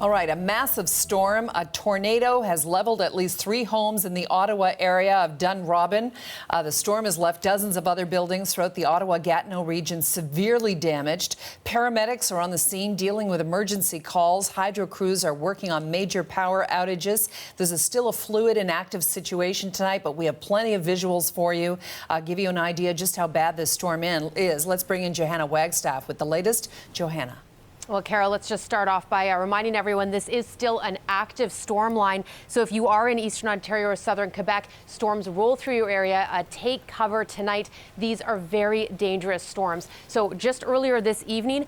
All right, a massive storm, a tornado has leveled at least 3 homes in the Ottawa area of Dunrobin. The storm has left dozens of other buildings throughout the Ottawa-Gatineau region severely damaged. Paramedics are on the scene dealing with emergency calls. Hydro crews are working on major power outages. This is still a fluid and active situation tonight, but we have plenty of visuals for you. Give you an idea just how bad this storm is. Let's bring in Johanna Wagstaff with the latest. Johanna. Well, Carol, let's just start off by reminding everyone this is still an active storm line. So if you are in Eastern Ontario or Southern Quebec, storms roll through your area. Take cover tonight. These are very dangerous storms. So just earlier this evening,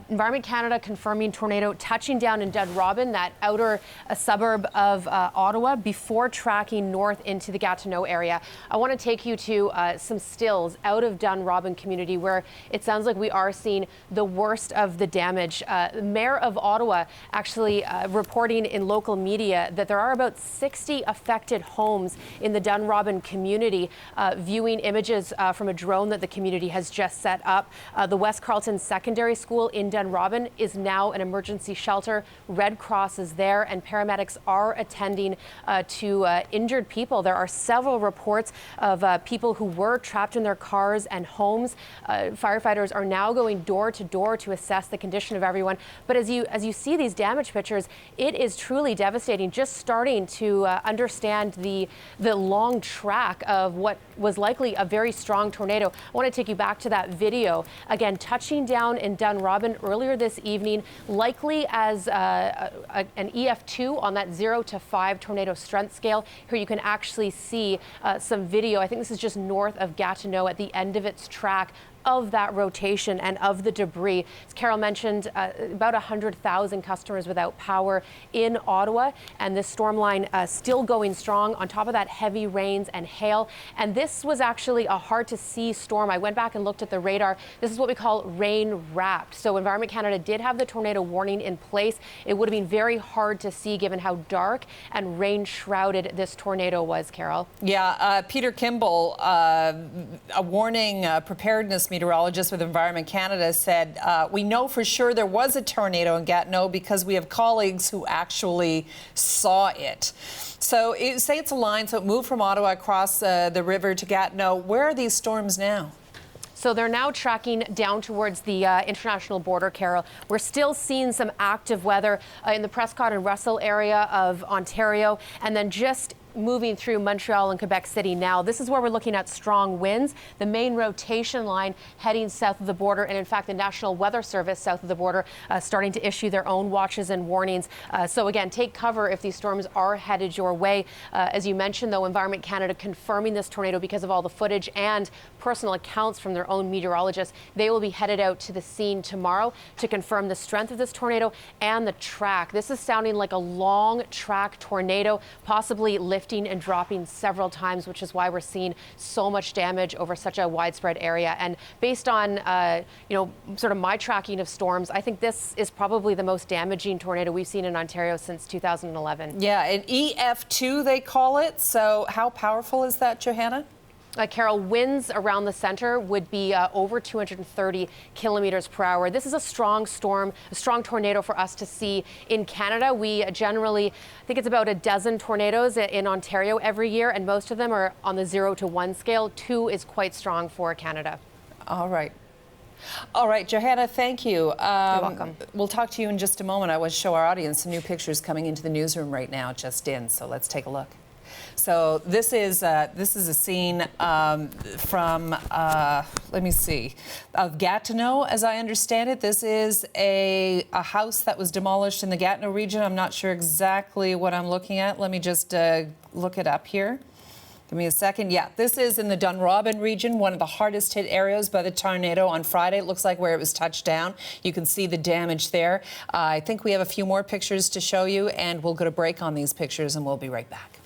Environment Canada confirming tornado touching down in Dunrobin, that outer suburb of Ottawa, before tracking north into the Gatineau area. I want to take you to some stills out of Dunrobin community where it sounds like we are seeing the worst of the damage. Mayor of Ottawa actually reporting in local media that there are about 60 affected homes in the Dunrobin community, viewing images from a drone that the community has just set up. The West Carleton Secondary School in Dunrobin is now an emergency shelter. Red Cross is there, and paramedics are attending to injured people. There are several reports of people who were trapped in their cars and homes. Firefighters are now going door to door to assess the condition of everyone. But as you see these damage pictures, it is truly devastating. Just starting to understand the long track of what was likely a very strong tornado. I want to take you back to that video. Again, touching down in Dunrobin earlier this evening, likely as an EF2 on that 0 to 5 tornado strength scale. Here you can actually see some video. I think this is just north of Gatineau at the end of its track of that rotation and of the debris. As Carol mentioned, about 100,000 customers without power in Ottawa, and this storm line still going strong. On top of that, heavy rains and hail. And this was actually a hard to see storm. I went back and looked at the radar. This is what we call rain wrapped. So Environment Canada did have the tornado warning in place. It would have been very hard to see given how dark and rain shrouded this tornado was, Carol. Yeah, Peter Kimball, a warning preparedness meteorologist with Environment Canada, said, we know for sure there was a tornado in Gatineau because we have colleagues who actually saw it. So say it's a line, so it moved from Ottawa across the river to Gatineau. Where are these storms now? So they're now tracking down towards the international border, Carol. We're still seeing some active weather in the Prescott and Russell area of Ontario, and then just moving through Montreal and Quebec City now. This is where we're looking at strong winds. The main rotation line heading south of the border, and in fact the National Weather Service south of the border starting to issue their own watches and warnings. So again, take cover if these storms are headed your way. As you mentioned, though, Environment Canada confirming this tornado because of all the footage and personal accounts from their own meteorologists. They will be headed out to the scene tomorrow to confirm the strength of this tornado and the track. This is sounding like a long track tornado, possibly lifting and dropping several times, which is why we're seeing so much damage over such a widespread area. And based on, sort of my tracking of storms, I think this is probably the most damaging tornado we've seen in Ontario since 2011. Yeah, an EF2 they call it. So how powerful is that, Johanna? Carol, winds around the center would be over 230 kilometers per hour. This is a strong storm, a strong tornado for us to see in Canada. We generally, I think it's about a dozen tornadoes in Ontario every year, and most of them are on the 0 to 1 scale. 2 is quite strong for Canada. All right. All right, Johanna, thank you. You're welcome. We'll talk to you in just a moment. I want to show our audience some new pictures coming into the newsroom right now, just in. So let's take a look. So this is a scene from let me see, of Gatineau, as I understand it. This is a house that was demolished in the Gatineau region. I'm not sure exactly what I'm looking at. Let me just look it up here. Give me a second. Yeah, this is in the Dunrobin region, one of the hardest hit areas by the tornado on Friday. It looks like where it was touched down. You can see the damage there. I think we have a few more pictures to show you, and we'll go to break on these pictures, and we'll be right back.